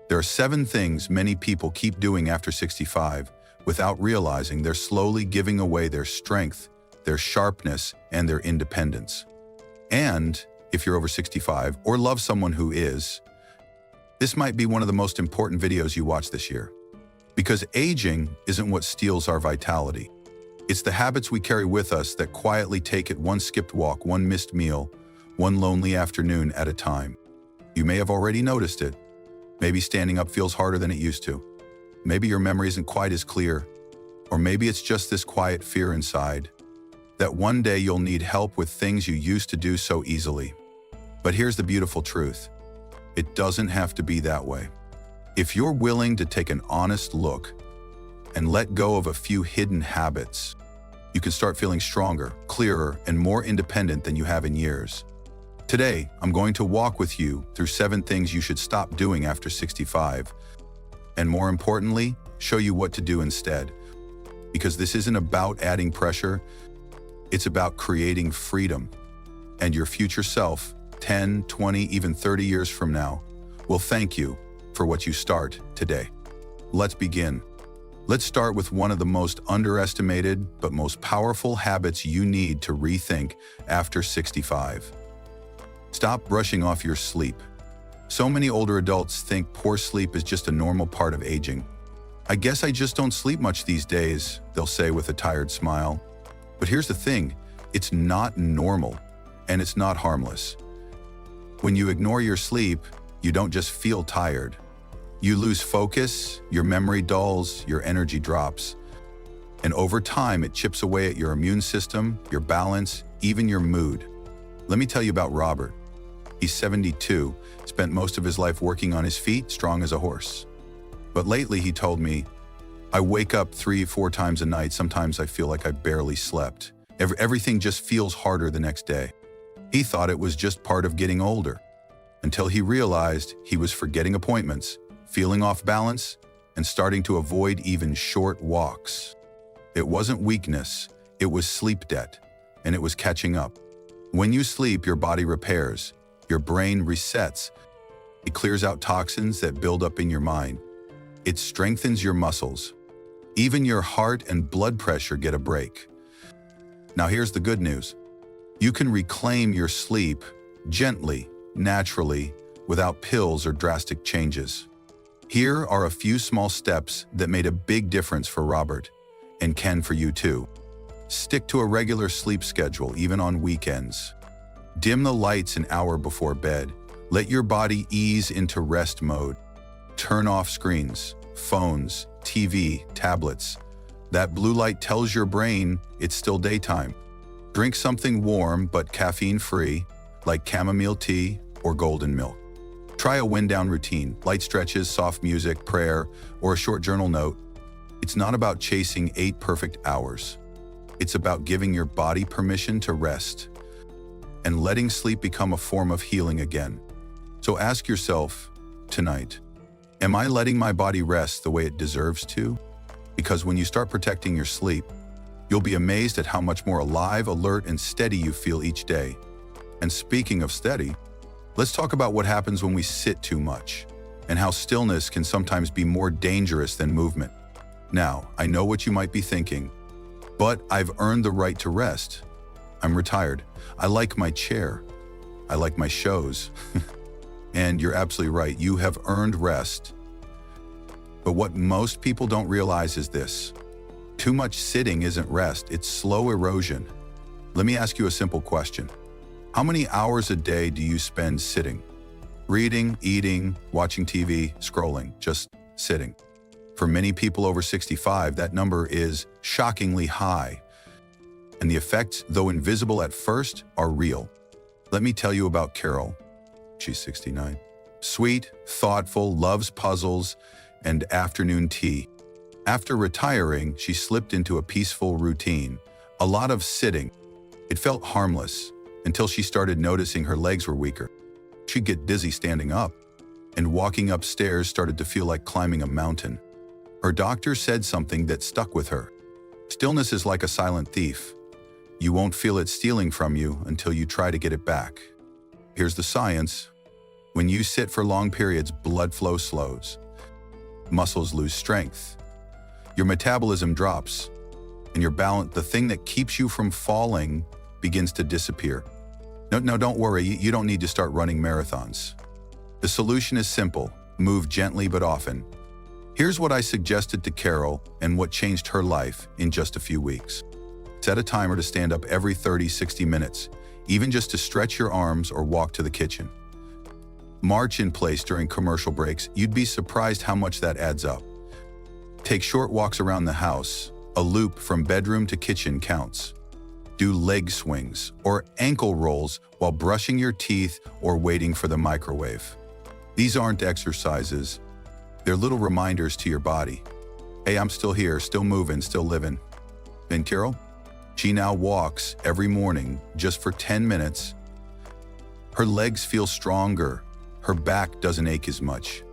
There are 7 things many people keep doing after 65 without realizing they're slowly giving away their strength, their sharpness, and their independence. And if you're over 65 or love someone who is, this might be one of the most important videos you watch this year. Because aging isn't what steals our vitality. It's the habits we carry with us that quietly take it one skipped walk, one missed meal, one lonely afternoon at a time. You may have already noticed it. Maybe standing up feels harder than it used to. Maybe your memory isn't quite as clear. Or maybe it's just this quiet fear inside that one day you'll need help with things you used to do so easily. But here's the beautiful truth. It doesn't have to be that way. If you're willing to take an honest look and let go of a few hidden habits, you can start feeling stronger, clearer, and more independent than you have in years. Today, I'm going to walk with you through 7 things you should stop doing after 65, and more importantly, show you what to do instead. Because this isn't about adding pressure, it's about creating freedom. And your future self, 10, 20, even 30 years from now, will thank you for what you start today. Let's begin. Let's start with one of the most underestimated but most powerful habits you need to rethink after 65. Stop brushing off your sleep. So many older adults think poor sleep is just a normal part of aging. I guess I just don't sleep much these days, they'll say with a tired smile. But here's the thing, it's not normal, and it's not harmless. When you ignore your sleep, you don't just feel tired. You lose focus, your memory dulls, your energy drops. And over time, it chips away at your immune system, your balance, even your mood. Let me tell you about Robert. He's 72, spent most of his life working on his feet, strong as a horse. But lately, he told me, I wake up 3-4 times a night. Sometimes I feel like I barely slept. Everything just feels harder the next day. He thought it was just part of getting older, until he realized he was forgetting appointments, feeling off balance, and starting to avoid even short walks. It wasn't weakness, it was sleep debt, and it was catching up. When you sleep, your body repairs, your brain resets, it clears out toxins that build up in your mind. It strengthens your muscles. Even your heart and blood pressure get a break. Now here's the good news. You can reclaim your sleep gently, naturally, without pills or drastic changes. Here are a few small steps that made a big difference for Robert, and can for you too. Stick to a regular sleep schedule, even on weekends. Dim the lights an hour before bed. Let your body ease into rest mode. Turn off screens, phones, TV, tablets. That blue light tells your brain it's still daytime. Drink something warm but caffeine-free, like chamomile tea or golden milk. Try a wind-down routine, light stretches, soft music, prayer, or a short journal note. It's not about chasing 8 perfect hours. It's about giving your body permission to rest and letting sleep become a form of healing again. So ask yourself tonight, am I letting my body rest the way it deserves to? Because when you start protecting your sleep, you'll be amazed at how much more alive, alert, and steady you feel each day. And speaking of steady, let's talk about what happens when we sit too much, and how stillness can sometimes be more dangerous than movement. Now, I know what you might be thinking, but I've earned the right to rest. I'm retired. I like my chair. I like my shows. And you're absolutely right, you have earned rest. But what most people don't realize is this. Too much sitting isn't rest, it's slow erosion. Let me ask you a simple question. How many hours a day do you spend sitting? Reading, eating, watching TV, scrolling, just sitting. For many people over 65, that number is shockingly high. And the effects, though invisible at first, are real. Let me tell you about Carol. She's 69. Sweet, thoughtful, loves puzzles, and afternoon tea. After retiring, she slipped into a peaceful routine. A lot of sitting. It felt harmless until she started noticing her legs were weaker. She'd get dizzy standing up, and walking upstairs started to feel like climbing a mountain. Her doctor said something that stuck with her. Stillness is like a silent thief. You won't feel it stealing from you until you try to get it back. Here's the science. When you sit for long periods, blood flow slows, muscles lose strength, your metabolism drops, and your balance, the thing that keeps you from falling, begins to disappear. No, don't worry, you don't need to start running marathons. The solution is simple: move gently but often. Here's what I suggested to Carol and what changed her life in just a few weeks. Set a timer to stand up every 30-60 minutes, even just to stretch your arms or walk to the kitchen. March in place during commercial breaks. You'd be surprised how much that adds up. Take short walks around the house. A loop from bedroom to kitchen counts. Do leg swings or ankle rolls while brushing your teeth or waiting for the microwave. These aren't exercises. They're little reminders to your body. Hey, I'm still here, still moving, still living. And Carol? She now walks every morning just for 10 minutes. Her legs feel stronger. Her back doesn't ache as much.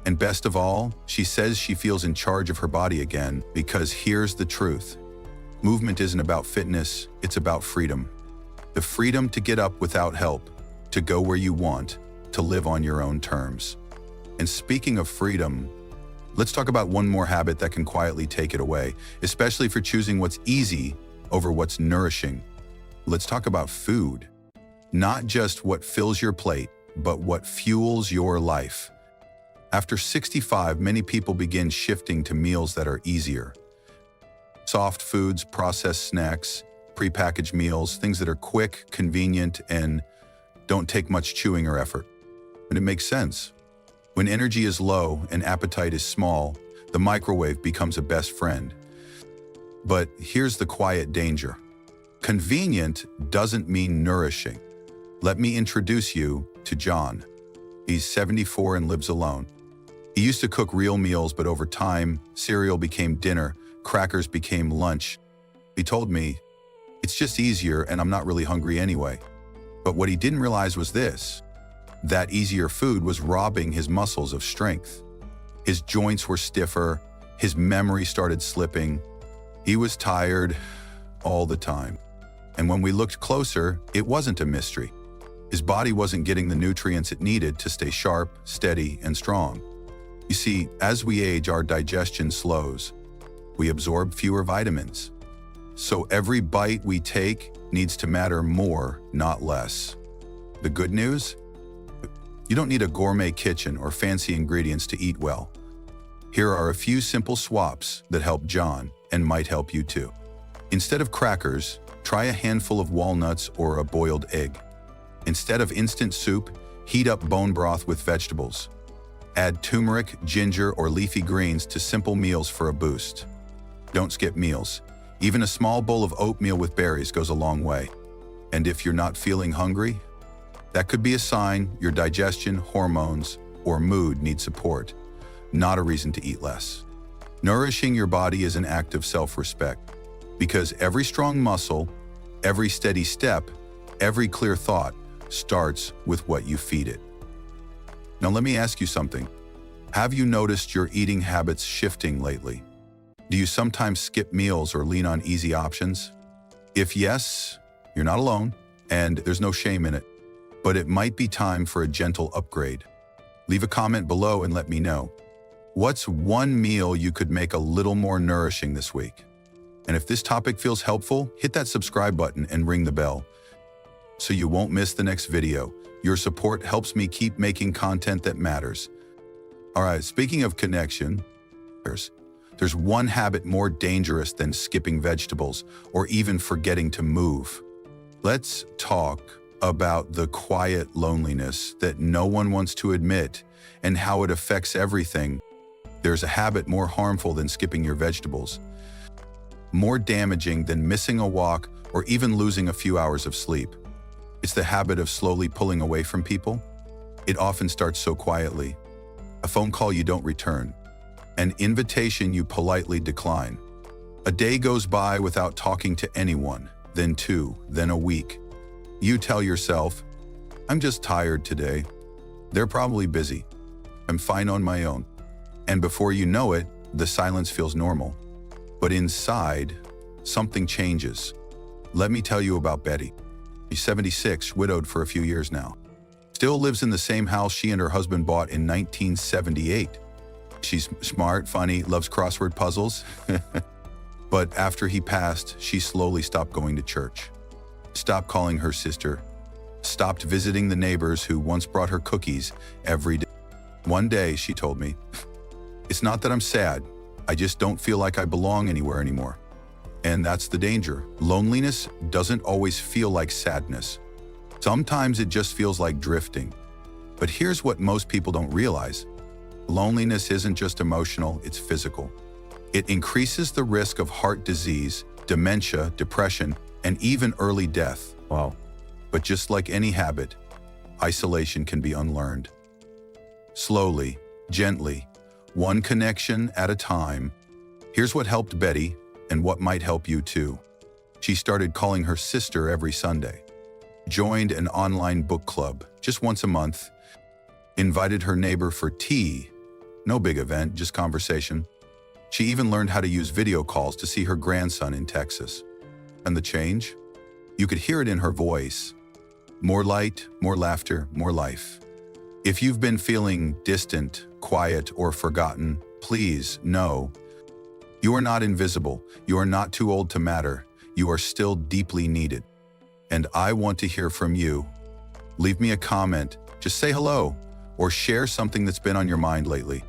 And best of all, she says she feels in charge of her body again, because here's the truth. Movement isn't about fitness, it's about freedom. The freedom to get up without help, to go where you want, to live on your own terms. And speaking of freedom, let's talk about one more habit that can quietly take it away, especially for choosing what's easy over what's nourishing. Let's talk about food. Not just what fills your plate, but what fuels your life. After 65, many people begin shifting to meals that are easier. Soft foods, processed snacks, prepackaged meals, things that are quick, convenient, and don't take much chewing or effort. And it makes sense. When energy is low and appetite is small, the microwave becomes a best friend. But here's the quiet danger. Convenient doesn't mean nourishing. Let me introduce you to John. He's 74 and lives alone. He used to cook real meals, but over time, cereal became dinner, crackers became lunch. He told me, it's just easier and I'm not really hungry anyway. But what he didn't realize was this: that easier food was robbing his muscles of strength. His joints were stiffer, his memory started slipping. He was tired all the time. And when we looked closer, it wasn't a mystery. His body wasn't getting the nutrients it needed to stay sharp, steady, and strong. You see, as we age, our digestion slows. We absorb fewer vitamins. So every bite we take needs to matter more, not less. The good news? You don't need a gourmet kitchen or fancy ingredients to eat well. Here are a few simple swaps that help John and might help you too. Instead of crackers, try a handful of walnuts or a boiled egg. Instead of instant soup, heat up bone broth with vegetables. Add turmeric, ginger, or leafy greens to simple meals for a boost. Don't skip meals. Even a small bowl of oatmeal with berries goes a long way. And if you're not feeling hungry, that could be a sign your digestion, hormones, or mood need support, not a reason to eat less. Nourishing your body is an act of self-respect, because every strong muscle, every steady step, every clear thought starts with what you feed it. Now let me ask you something. Have you noticed your eating habits shifting lately? Do you sometimes skip meals or lean on easy options? If yes, you're not alone, and there's no shame in it. But it might be time for a gentle upgrade. Leave a comment below and let me know. What's one meal you could make a little more nourishing this week? And if this topic feels helpful, hit that subscribe button and ring the bell so you won't miss the next video. Your support helps me keep making content that matters. All right, speaking of connection, there's one habit more dangerous than skipping vegetables or even forgetting to move. Let's talk about the quiet loneliness that no one wants to admit and how it affects everything. There's a habit more harmful than skipping your vegetables, more damaging than missing a walk or even losing a few hours of sleep. It's the habit of slowly pulling away from people. It often starts so quietly. A phone call you don't return. An invitation you politely decline. A day goes by without talking to anyone, then two, then a week. You tell yourself, I'm just tired today. They're probably busy. I'm fine on my own. And before you know it, the silence feels normal. But inside, something changes. Let me tell you about Betty. She's 76, widowed for a few years now. Still lives in the same house she and her husband bought in 1978. She's smart, funny, loves crossword puzzles. But after he passed, she slowly stopped going to church, stopped calling her sister, stopped visiting the neighbors who once brought her cookies every day. One day, she told me, "It's not that I'm sad, I just don't feel like I belong anywhere anymore." And that's the danger. Loneliness doesn't always feel like sadness. Sometimes it just feels like drifting. But here's what most people don't realize. Loneliness isn't just emotional, it's physical. It increases the risk of heart disease, dementia, depression, and even early death. Wow. But just like any habit, isolation can be unlearned. Slowly, gently, one connection at a time. Here's what helped Betty and what might help you too. She started calling her sister every Sunday, joined an online book club just once a month, invited her neighbor for tea. No big event, just conversation. She even learned how to use video calls to see her grandson in Texas. And the change? You could hear it in her voice. More light, more laughter, more life. If you've been feeling distant, quiet, or forgotten, please know you are not invisible. You are not too old to matter. You are still deeply needed. And I want to hear from you. Leave me a comment, just say hello, or share something that's been on your mind lately.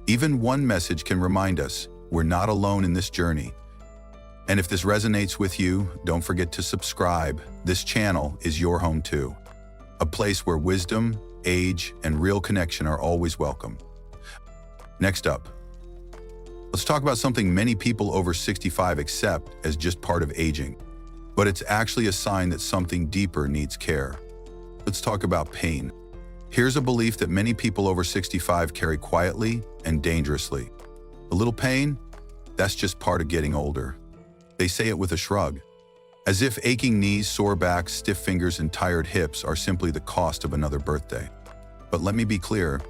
Even one message can remind us we're not alone in this journey. And if this resonates with you, don't forget to subscribe. This channel is your home too. A place where wisdom, age, and real connection are always welcome. Next up, let's talk about something many people over 65 accept as just part of aging. But it's actually a sign that something deeper needs care. Let's talk about pain. Here's a belief that many people over 65 carry quietly and dangerously. A little pain? That's just part of getting older. They say it with a shrug, as if aching knees, sore backs, stiff fingers, and tired hips are simply the cost of another birthday. But let me be clear,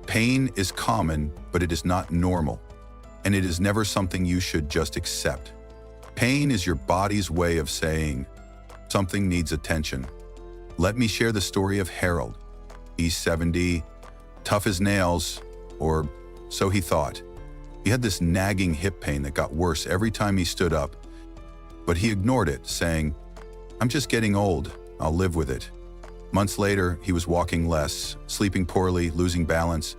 pain is common, but it is not normal, and it is never something you should just accept. Pain is your body's way of saying something needs attention. Let me share the story of Harold. He's 70, tough as nails, or so he thought. He had this nagging hip pain that got worse every time he stood up, but he ignored it, saying, "I'm just getting old, I'll live with it." Months later, he was walking less, sleeping poorly, losing balance.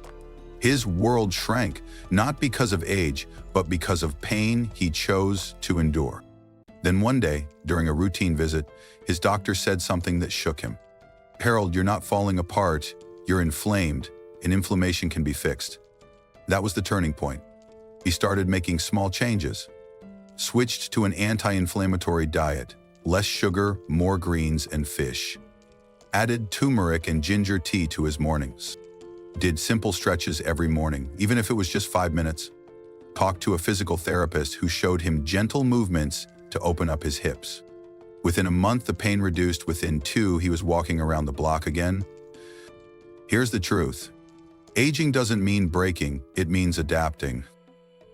His world shrank, not because of age, but because of pain he chose to endure. Then one day, during a routine visit, his doctor said something that shook him. "Harold, you're not falling apart, you're inflamed, and inflammation can be fixed." That was the turning point. He started making small changes. Switched to an anti-inflammatory diet, less sugar, more greens and fish. Added turmeric and ginger tea to his mornings. Did simple stretches every morning, even if it was just 5 minutes. Talked to a physical therapist who showed him gentle movements to open up his hips. Within a month, the pain reduced. Within 2, he was walking around the block again. Here's the truth. Aging doesn't mean breaking, it means adapting.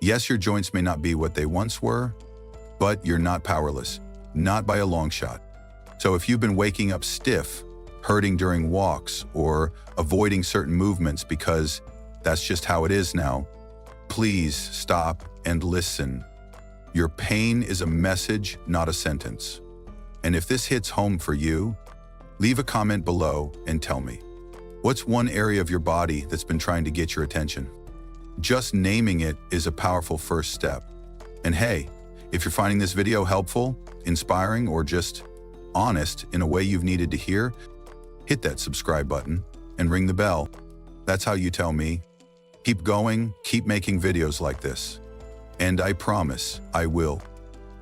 Yes, your joints may not be what they once were, but you're not powerless, not by a long shot. So if you've been waking up stiff, hurting during walks, or avoiding certain movements because that's just how it is now, please stop and listen. Your pain is a message, not a sentence. And if this hits home for you, leave a comment below and tell me. What's one area of your body that's been trying to get your attention? Just naming it is a powerful first step. And hey, if you're finding this video helpful, inspiring, or just honest in a way you've needed to hear, hit that subscribe button and ring the bell. That's how you tell me. Keep going, keep making videos like this. And I promise I will.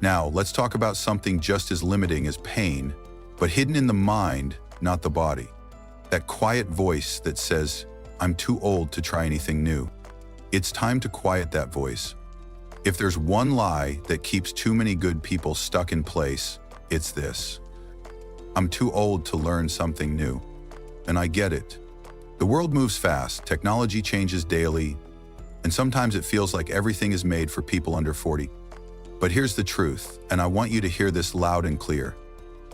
Now, let's talk about something just as limiting as pain, but hidden in the mind, not the body. That quiet voice that says, "I'm too old to try anything new." It's time to quiet that voice. If there's one lie that keeps too many good people stuck in place, it's this. I'm too old to learn something new. And I get it. The world moves fast, technology changes daily, and sometimes it feels like everything is made for people under 40. But here's the truth, and I want you to hear this loud and clear.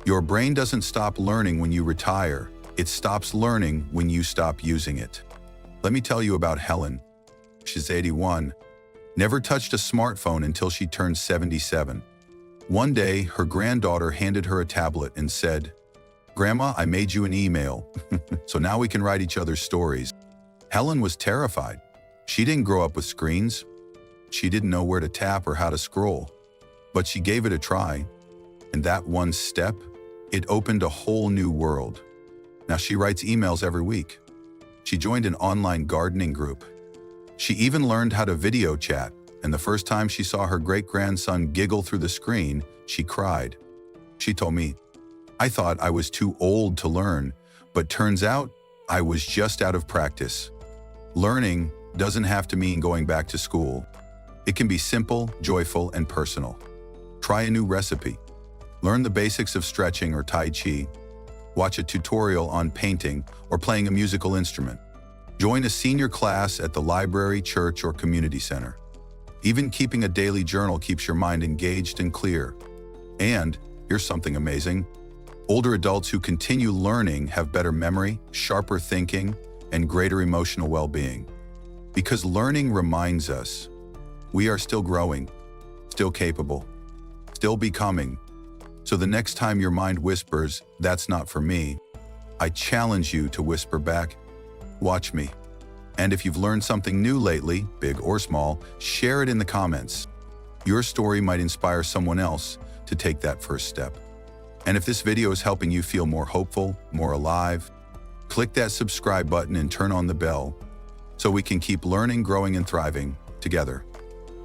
Your brain doesn't stop learning when you retire, It stops learning when you stop using it. Let me tell you about Helen. She's 81. Never touched a smartphone until she turned 77. One day, her granddaughter handed her a tablet and said, "Grandma, I made you an email, so now we can write each other's stories." Helen was terrified. She didn't grow up with screens. She didn't know where to tap or how to scroll. But she gave it a try, and that one step, it opened a whole new world. Now she writes emails every week. She joined an online gardening group. She even learned how to video chat, and the first time she saw her great-grandson giggle through the screen, she cried. She told me, "I thought I was too old to learn, but turns out I was just out of practice." Learning doesn't have to mean going back to school. It can be simple, joyful, and personal. Try a new recipe. Learn the basics of stretching or Tai Chi. Watch a tutorial on painting or playing a musical instrument. Join a senior class at the library, church, or community center. Even keeping a daily journal keeps your mind engaged and clear. And here's something amazing. Older adults who continue learning have better memory, sharper thinking, and greater emotional well-being. Because learning reminds us we are still growing, still capable, still becoming. So the next time your mind whispers, "That's not for me," I challenge you to whisper back, "Watch me." And if you've learned something new lately, big or small, share it in the comments. Your story might inspire someone else to take that first step. And if this video is helping you feel more hopeful, more alive, click that subscribe button and turn on the bell so we can keep learning, growing, and thriving together.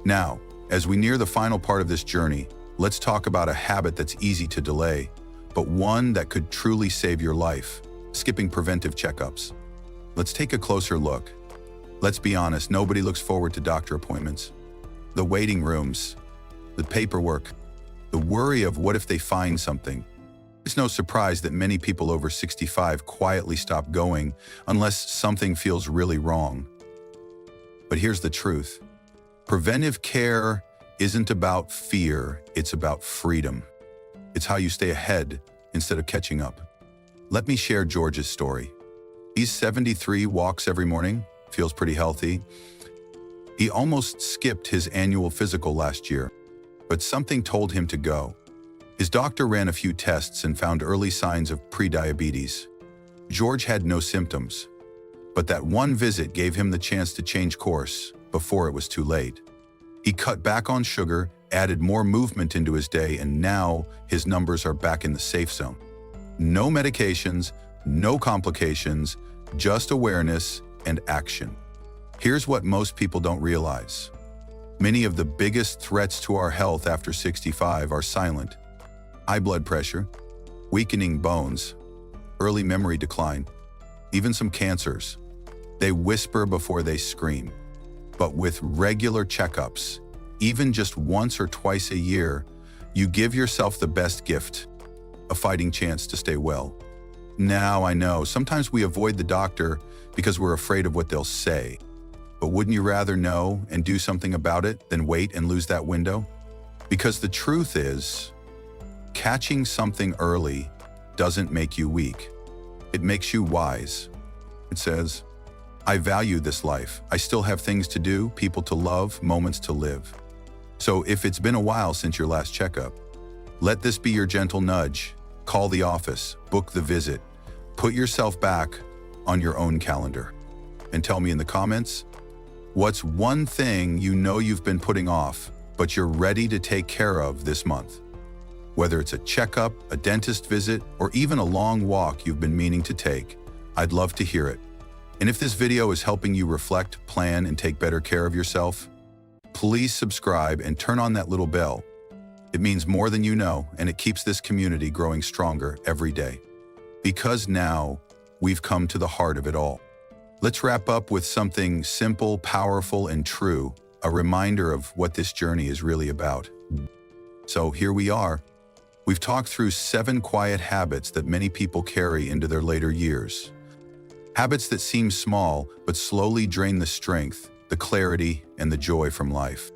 Now, as we near the final part of this journey, let's talk about a habit that's easy to delay, but one that could truly save your life: skipping preventive checkups. Let's take a closer look. Let's be honest, nobody looks forward to doctor appointments. The waiting rooms, the paperwork, the worry of what if they find something. It's no surprise that many people over 65 quietly stop going unless something feels really wrong. But here's the truth. Preventive care isn't about fear, it's about freedom. It's how you stay ahead instead of catching up. Let me share George's story. He's 73, walks every morning, feels pretty healthy. He almost skipped his annual physical last year, but something told him to go. His doctor ran a few tests and found early signs of prediabetes. George had no symptoms, but that one visit gave him the chance to change course before it was too late. He cut back on sugar, added more movement into his day, and now his numbers are back in the safe zone. No medications, no complications, just awareness and action. Here's what most people don't realize. Many of the biggest threats to our health after 65 are silent. High blood pressure, weakening bones, early memory decline, even some cancers. They whisper before they scream. But with regular checkups, even just once or twice a year, you give yourself the best gift, a fighting chance to stay well. Now, I know, sometimes we avoid the doctor because we're afraid of what they'll say. But wouldn't you rather know and do something about it than wait and lose that window? Because the truth is, catching something early doesn't make you weak. It makes you wise. It says, I value this life. I still have things to do, people to love, moments to live. So if it's been a while since your last checkup, let this be your gentle nudge. Call the office, book the visit, put yourself back on your own calendar. And tell me in the comments, what's one thing you know you've been putting off, but you're ready to take care of this month? Whether it's a checkup, a dentist visit, or even a long walk you've been meaning to take, I'd love to hear it. And if this video is helping you reflect, plan, and take better care of yourself, please subscribe and turn on that little bell. It means more than you know, and it keeps this community growing stronger every day. Because now, we've come to the heart of it all. Let's wrap up with something simple, powerful, and true, a reminder of what this journey is really about. So here we are. We've talked through 7 quiet habits that many people carry into their later years. Habits that seem small, but slowly drain the strength, the clarity, and the joy from life.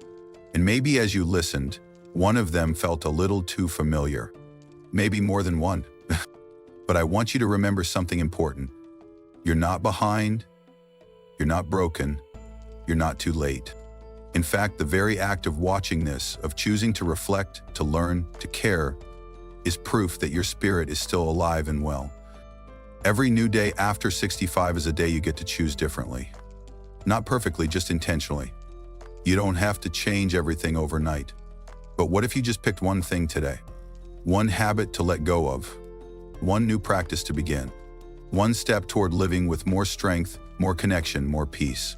And maybe as you listened, one of them felt a little too familiar. Maybe more than one. But I want you to remember something important. You're not behind, you're not broken, you're not too late. In fact, the very act of watching this, of choosing to reflect, to learn, to care, is proof that your spirit is still alive and well. Every new day after 65 is a day you get to choose differently. Not perfectly, just intentionally. You don't have to change everything overnight. But what if you just picked one thing today? One habit to let go of. One new practice to begin. One step toward living with more strength, more connection, more peace.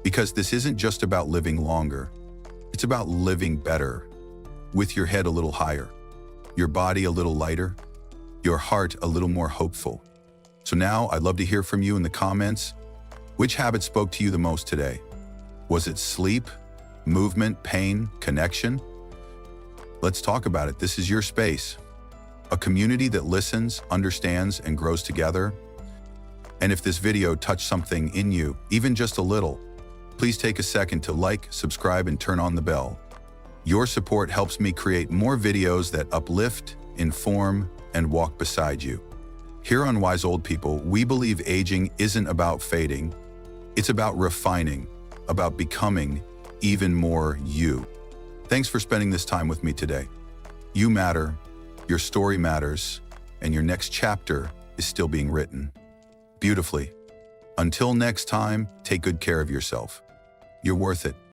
Because this isn't just about living longer. It's about living better. With your head a little higher. Your body a little lighter. Your heart a little more hopeful. So now I'd love to hear from you in the comments. Which habit spoke to you the most today? Was it sleep, movement, pain, connection? Let's talk about it. This is your space. A community that listens, understands, and grows together. And if this video touched something in you, even just a little, please take a second to like, subscribe, and turn on the bell. Your support helps me create more videos that uplift, inform, and walk beside you. Here on Wise Old People, we believe aging isn't about fading. It's about refining, about becoming even more you. Thanks for spending this time with me today. You matter, your story matters, and your next chapter is still being written. Beautifully. Until next time, take good care of yourself. You're worth it.